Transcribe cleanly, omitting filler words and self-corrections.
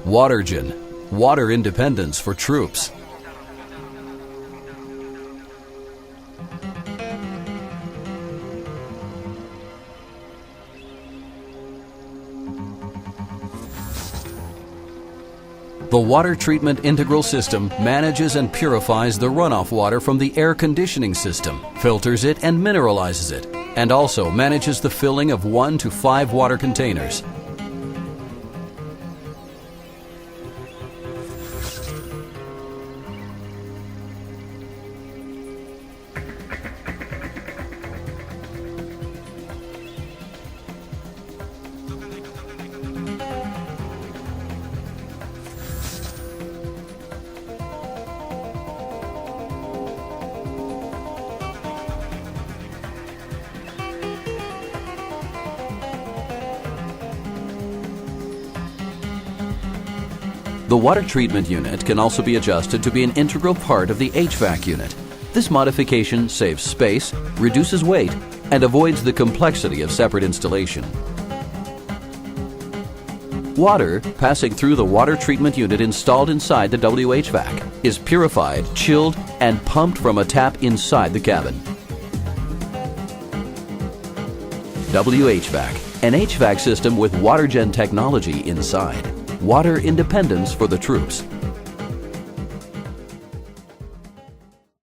Watergen, water independence for troops. The water treatment integral system manages and purifies the runoff water from the air conditioning system, filters it and mineralizes it, and also manages the filling of 1 to 5 water containers. The water treatment unit can also be adjusted to be an integral part of the HVAC unit. This modification saves space, reduces weight, and avoids the complexity of separate installation. Water passing through the water treatment unit installed inside the WHVAC is purified, chilled, and pumped from a tap inside the cabin. WHVAC, an HVAC system with Watergen technology inside. Water independence for the troops.